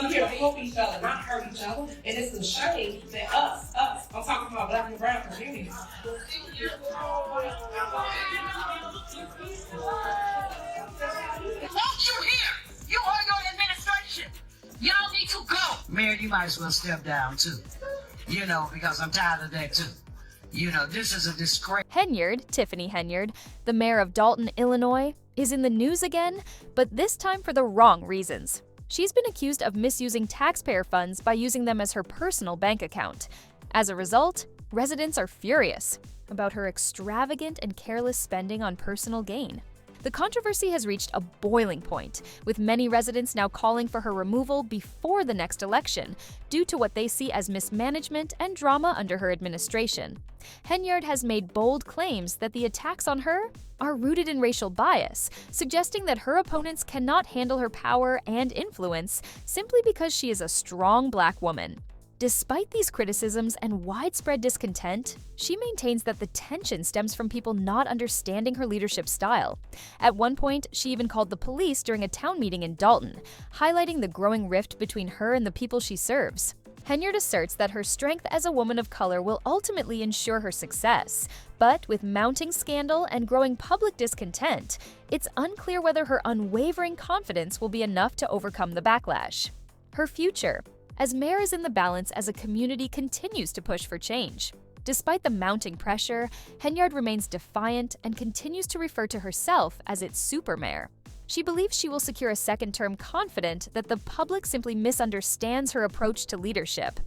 We're here to help each other, not hurt each other. And it's a shame that I'm talking about Black and brown communities. Won't you hear? You or your administration. Y'all need to go. Mayor, you might as well step down too. Because I'm tired of that too. This is a disgrace. Henyard, Tiffany Henyard, the mayor of Dolton, Illinois, is in the news again, but this time for the wrong reasons. She's been accused of misusing taxpayer funds by using them as her personal bank account. As a result, residents are furious about her extravagant and careless spending on personal gain. The controversy has reached a boiling point, with many residents now calling for her removal before the next election due to what they see as mismanagement and drama under her administration. Henyard has made bold claims that the attacks on her are rooted in racial bias, suggesting that her opponents cannot handle her power and influence simply because she is a strong Black woman. Despite these criticisms and widespread discontent, she maintains that the tension stems from people not understanding her leadership style. At one point, she even called the police during a town meeting in Dolton, highlighting the growing rift between her and the people she serves. Henyard asserts that her strength as a woman of color will ultimately ensure her success, but with mounting scandal and growing public discontent, it's unclear whether her unwavering confidence will be enough to overcome the backlash. Her future. As mayor is in the balance as a community continues to push for change. Despite the mounting pressure, Henyard remains defiant and continues to refer to herself as its super mayor. She believes she will secure a second term confident that the public simply misunderstands her approach to leadership.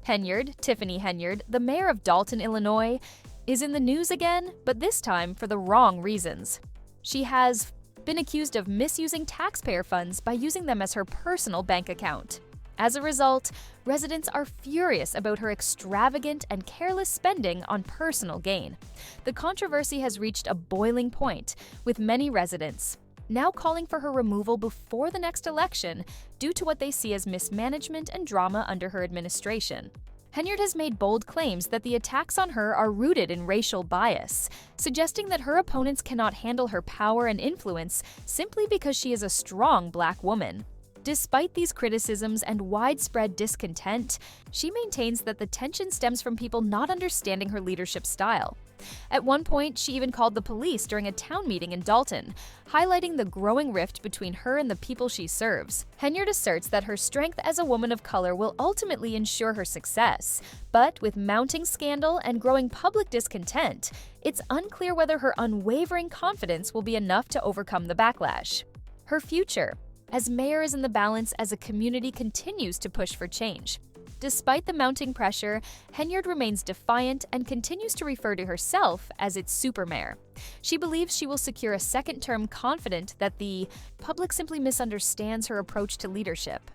Henyard, Tiffany Henyard, the mayor of Dolton, Illinois, is in the news again, but this time for the wrong reasons. She has been accused of misusing taxpayer funds by using them as her personal bank account. As a result, residents are furious about her extravagant and careless spending on personal gain. The controversy has reached a boiling point, with many residents now calling for her removal before the next election due to what they see as mismanagement and drama under her administration. Henyard has made bold claims that the attacks on her are rooted in racial bias, suggesting that her opponents cannot handle her power and influence simply because she is a strong Black woman. Despite these criticisms and widespread discontent, she maintains that the tension stems from people not understanding her leadership style. At one point, she even called the police during a town meeting in Dolton, highlighting the growing rift between her and the people she serves. Henyard asserts that her strength as a woman of color will ultimately ensure her success, but with mounting scandal and growing public discontent, it's unclear whether her unwavering confidence will be enough to overcome the backlash. Her future. As mayor is in the balance as a community continues to push for change. Despite the mounting pressure, Henyard remains defiant and continues to refer to herself as its super mayor. She believes she will secure a second term confident that the public simply misunderstands her approach to leadership.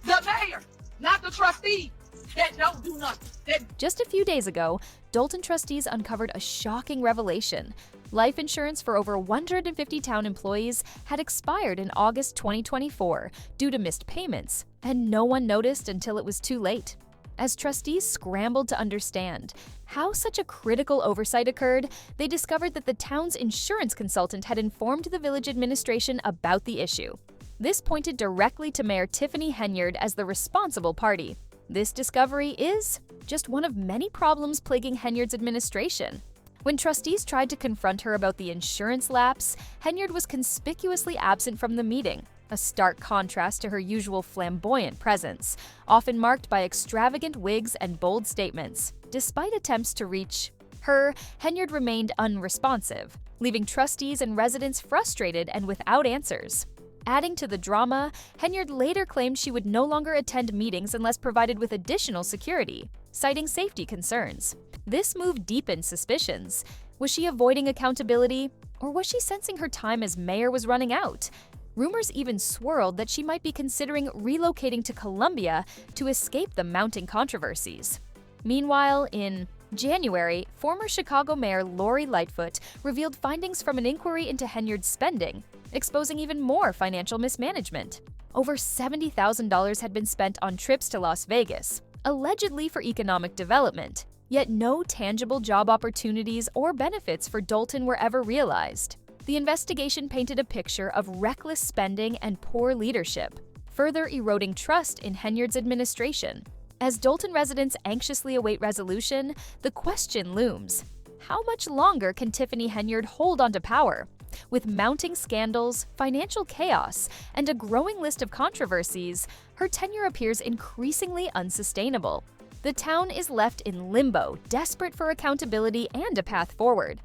The mayor, not the trustee, that don't do nothing. Just a few days ago, Dolton trustees uncovered a shocking revelation. Life insurance for over 150 town employees had expired in August 2024 due to missed payments, and no one noticed until it was too late. As trustees scrambled to understand how such a critical oversight occurred, they discovered that the town's insurance consultant had informed the village administration about the issue. This pointed directly to Mayor Tiffany Henyard as the responsible party. This discovery is just one of many problems plaguing Henyard's administration. When trustees tried to confront her about the insurance lapse, Henyard was conspicuously absent from the meeting, a stark contrast to her usual flamboyant presence, often marked by extravagant wigs and bold statements. Despite attempts to reach her, Henyard remained unresponsive, leaving trustees and residents frustrated and without answers. Adding to the drama, Henyard later claimed she would no longer attend meetings unless provided with additional security, citing safety concerns. This move deepened suspicions. Was she avoiding accountability, or was she sensing her time as mayor was running out? Rumors even swirled that she might be considering relocating to Colombia to escape the mounting controversies. Meanwhile, in January, former Chicago Mayor Lori Lightfoot revealed findings from an inquiry into Henyard's spending, exposing even more financial mismanagement. Over $70,000 had been spent on trips to Las Vegas, allegedly for economic development, yet no tangible job opportunities or benefits for Dolton were ever realized. The investigation painted a picture of reckless spending and poor leadership. further eroding trust in Henyard's administration. As Dolton residents anxiously await resolution, the question looms: how much longer can Tiffany Henyard hold onto power? With mounting scandals, financial chaos, and a growing list of controversies, her tenure appears increasingly unsustainable. The town is left in limbo, desperate for accountability and a path forward.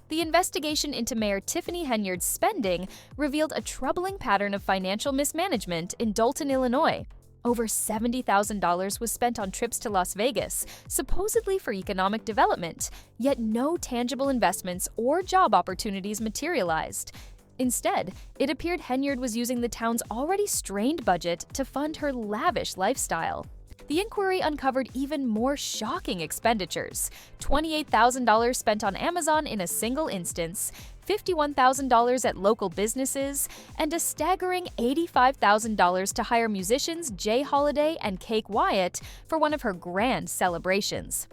The investigation into Mayor Tiffany Henyard's spending revealed a troubling pattern of financial mismanagement in Dolton, Illinois. Over $70,000 was spent on trips to Las Vegas, supposedly for economic development, yet no tangible investments or job opportunities materialized. Instead, it appeared Henyard was using the town's already strained budget to fund her lavish lifestyle. The inquiry uncovered even more shocking expenditures: $28,000 spent on Amazon in a single instance, $51,000 at local businesses, and a staggering $85,000 to hire musicians Jay Holiday and Cake Wyatt for one of her grand celebrations.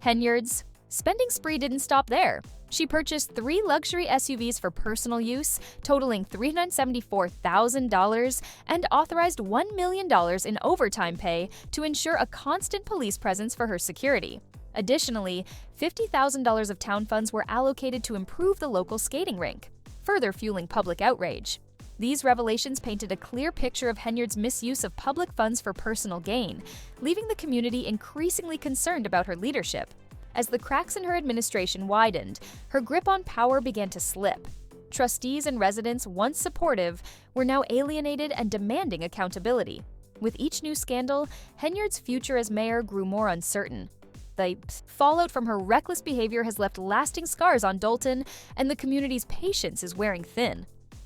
Henyard's spending spree didn't stop there. She purchased 3 luxury SUVs for personal use, totaling $374,000, and authorized $1 million in overtime pay to ensure a constant police presence for her security. Additionally, $50,000 of town funds were allocated to improve the local skating rink, further fueling public outrage. These revelations painted a clear picture of Henyard's misuse of public funds for personal gain, leaving the community increasingly concerned about her leadership. As the cracks in her administration widened, her grip on power began to slip. Trustees and residents, once supportive, were now alienated and demanding accountability. With each new scandal, Henyard's future as mayor grew more uncertain. The fallout from her reckless behavior has left lasting scars on Dolton, and the community's patience is wearing thin.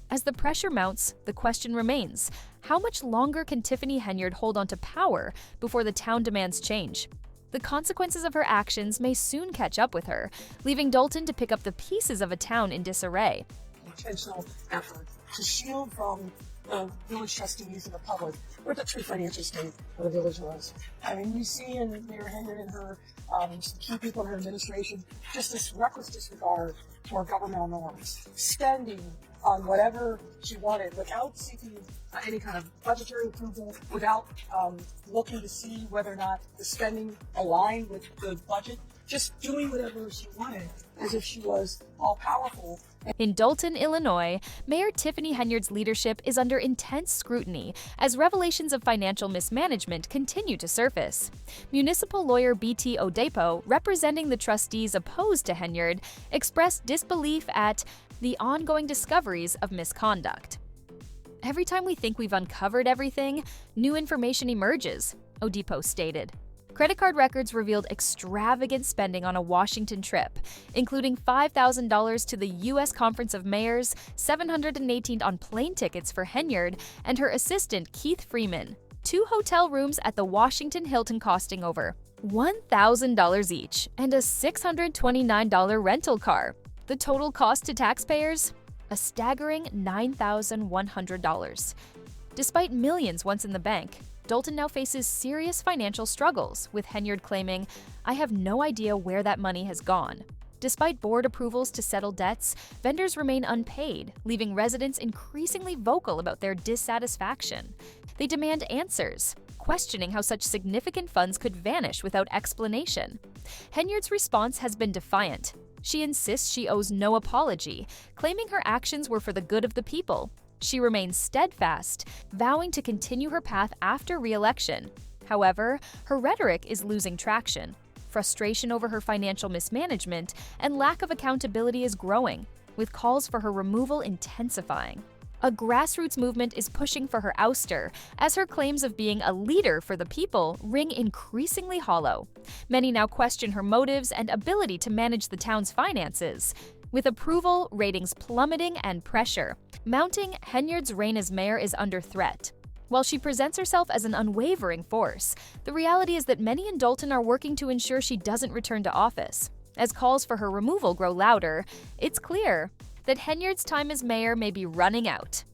As the pressure mounts, the question remains: how much longer can Tiffany Henyard hold onto power before the town demands change? The consequences of her actions may soon catch up with her, leaving Dolton to pick up the pieces of a town in disarray. Intentional effort to shield from the village trustees and the public what the true financial state of the village was. I mean, we see in Mayor Henyard and her key people in her administration just this reckless disregard for governmental norms, spending on whatever she wanted without seeking any kind of budgetary approval, without looking to see whether or not the spending aligned with the budget, just doing whatever she wanted as if she was all-powerful. In Dolton, Illinois, Mayor Tiffany Henyard's leadership is under intense scrutiny as revelations of financial mismanagement continue to surface. Municipal lawyer B.T. Odepo, representing the trustees opposed to Henyard, expressed disbelief at the ongoing discoveries of misconduct. Every time we think we've uncovered everything, new information emerges, Odepo stated. Credit card records revealed extravagant spending on a Washington trip, including $5,000 to the U.S. Conference of Mayors, $718 on plane tickets for Henyard and her assistant Keith Freeman, 2 hotel rooms at the Washington Hilton costing over $1,000 each, and a $629 rental car. The total cost to taxpayers? A staggering $9,100. Despite millions once in the bank, Dolton now faces serious financial struggles, with Henyard claiming, "I have no idea where that money has gone." Despite board approvals to settle debts, vendors remain unpaid, leaving residents increasingly vocal about their dissatisfaction. They demand answers, questioning how such significant funds could vanish without explanation. Henyard's response has been defiant. She insists she owes no apology, claiming her actions were for the good of the people. She remains steadfast, vowing to continue her path after re-election. However, her rhetoric is losing traction. Frustration over her financial mismanagement and lack of accountability is growing, with calls for her removal intensifying. A grassroots movement is pushing for her ouster, as her claims of being a leader for the people ring increasingly hollow. Many now question her motives and ability to manage the town's finances. With approval, ratings plummeting, and pressure mounting, Henyard's reign as mayor is under threat. While she presents herself as an unwavering force, the reality is that many in Dolton are working to ensure she doesn't return to office. As calls for her removal grow louder, it's clear that Henyard's time as mayor may be running out.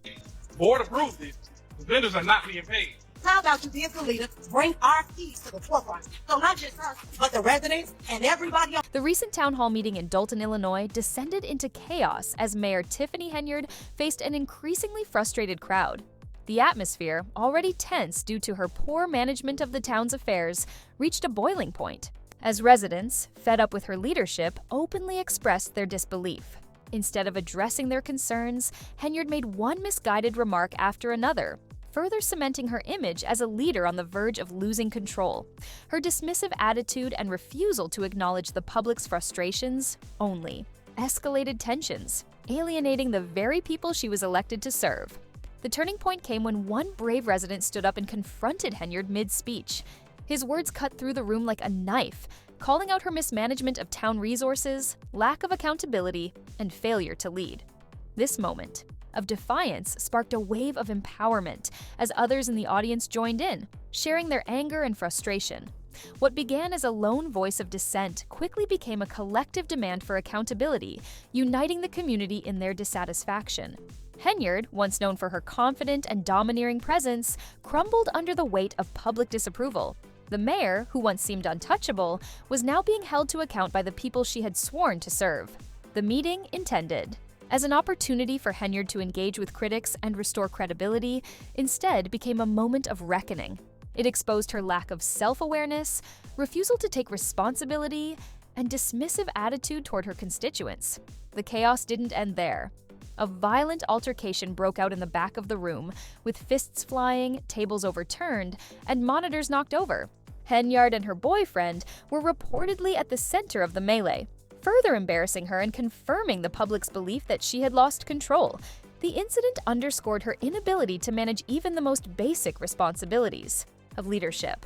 Board approved this. The vendors are not being paid. How about you be a leader, bring our keys to the forefront? So not just us, but the residents and everybody else. The recent town hall meeting in Dolton, Illinois descended into chaos as Mayor Tiffany Henyard faced an increasingly frustrated crowd. The atmosphere, already tense due to her poor management of the town's affairs, reached a boiling point, as residents, fed up with her leadership, openly expressed their disbelief. Instead of addressing their concerns, Henyard made one misguided remark after another, further cementing her image as a leader on the verge of losing control. Her dismissive attitude and refusal to acknowledge the public's frustrations only escalated tensions, alienating the very people she was elected to serve. The turning point came when one brave resident stood up and confronted Henyard mid-speech. His words cut through the room like a knife, calling out her mismanagement of town resources, lack of accountability, and failure to lead. This moment of defiance sparked a wave of empowerment as others in the audience joined in, sharing their anger and frustration. What began as a lone voice of dissent quickly became a collective demand for accountability, uniting the community in their dissatisfaction. Henyard, once known for her confident and domineering presence, crumbled under the weight of public disapproval. The mayor, who once seemed untouchable, was now being held to account by the people she had sworn to serve. The meeting, intended as an opportunity for Henyard to engage with critics and restore credibility, instead became a moment of reckoning. It exposed her lack of self-awareness, refusal to take responsibility, and dismissive attitude toward her constituents. The chaos didn't end there. A violent altercation broke out in the back of the room, with fists flying, tables overturned, and monitors knocked over. Henyard and her boyfriend were reportedly at the center of the melee, further embarrassing her and confirming the public's belief that she had lost control. The incident underscored her inability to manage even the most basic responsibilities of leadership.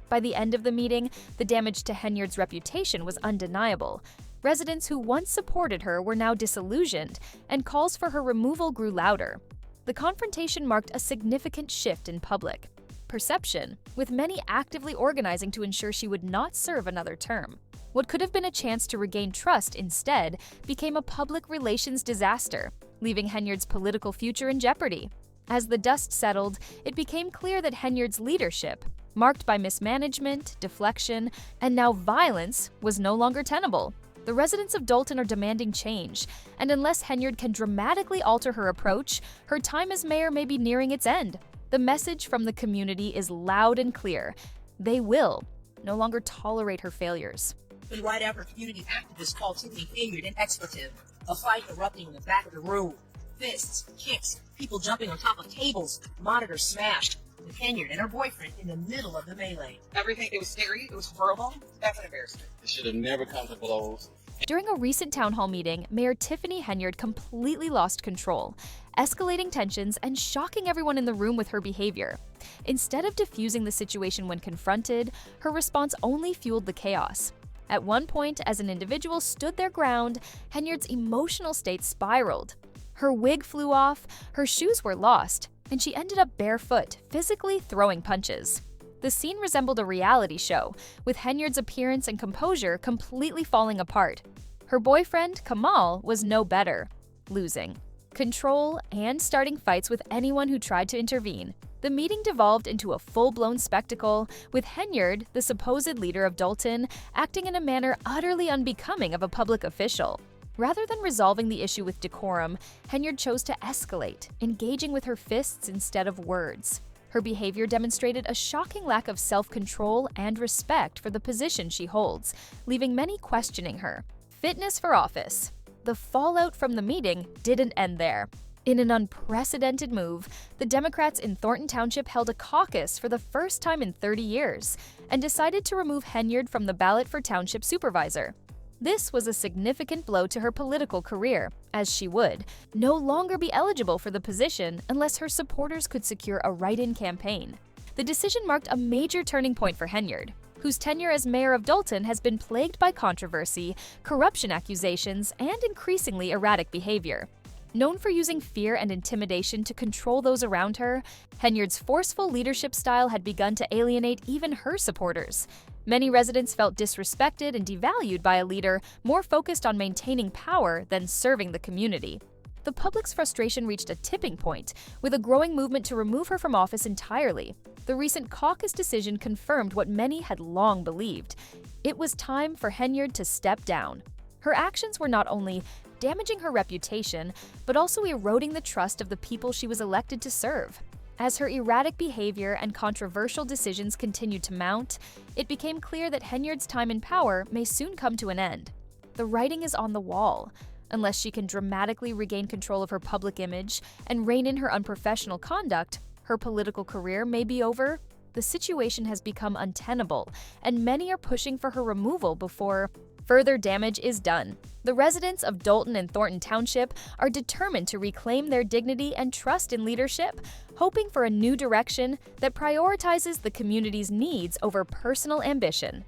By the end of the meeting, the damage to Henyard's reputation was undeniable. Residents who once supported her were now disillusioned, and calls for her removal grew louder. The confrontation marked a significant shift in public perception, with many actively organizing to ensure she would not serve another term. What could have been a chance to regain trust instead became a public relations disaster, leaving Henyard's political future in jeopardy. As the dust settled, it became clear that Henyard's leadership, marked by mismanagement, deflection, and now violence, was no longer tenable. The residents of Dolton are demanding change, and unless Henyard can dramatically alter her approach, her time as mayor may be nearing its end. The message from the community is loud and clear. They will no longer tolerate her failures. And right after community activists called Tiffany Henyard an expletive, a fight erupting in the back of the room. Fists, kicks, people jumping on top of tables, monitors smashed, with Henyard and her boyfriend in the middle of the melee. Everything, it was scary, it was horrible. That's an embarrassment. It should have never come to blows. During a recent town hall meeting, Mayor Tiffany Henyard completely lost control, escalating tensions and shocking everyone in the room with her behavior. Instead of diffusing the situation when confronted, her response only fueled the chaos. At one point, as an individual stood their ground, Henyard's emotional state spiraled. Her wig flew off, her shoes were lost, and she ended up barefoot, physically throwing punches. The scene resembled a reality show, with Henyard's appearance and composure completely falling apart. Her boyfriend, Kamal, was no better, losing control and starting fights with anyone who tried to intervene. The meeting devolved into a full-blown spectacle, with Henyard, the supposed leader of Dolton, acting in a manner utterly unbecoming of a public official. Rather than resolving the issue with decorum, Henyard chose to escalate, engaging with her fists instead of words. Her behavior demonstrated a shocking lack of self-control and respect for the position she holds, leaving many questioning her fitness for office. The fallout from the meeting didn't end there. In an unprecedented move, the Democrats in Thornton Township held a caucus for the first time in 30 years and decided to remove Henyard from the ballot for township supervisor. This was a significant blow to her political career, as she would no longer be eligible for the position unless her supporters could secure a write-in campaign. The decision marked a major turning point for Henyard, whose tenure as mayor of Dolton has been plagued by controversy, corruption accusations, and increasingly erratic behavior. Known for using fear and intimidation to control those around her, Henyard's forceful leadership style had begun to alienate even her supporters. Many residents felt disrespected and devalued by a leader more focused on maintaining power than serving the community. The public's frustration reached a tipping point, with a growing movement to remove her from office entirely. The recent caucus decision confirmed what many had long believed. It was time for Henyard to step down. Her actions were not only damaging her reputation, but also eroding the trust of the people she was elected to serve. As her erratic behavior and controversial decisions continued to mount, it became clear that Henyard's time in power may soon come to an end. The writing is on the wall. Unless she can dramatically regain control of her public image and rein in her unprofessional conduct, her political career may be over. The situation has become untenable, and many are pushing for her removal before further damage is done. The residents of Dolton and Thornton Township are determined to reclaim their dignity and trust in leadership, hoping for a new direction that prioritizes the community's needs over personal ambition.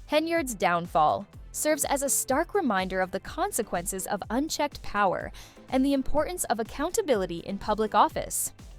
Henyard's downfall serves as a stark reminder of the consequences of unchecked power and the importance of accountability in public office.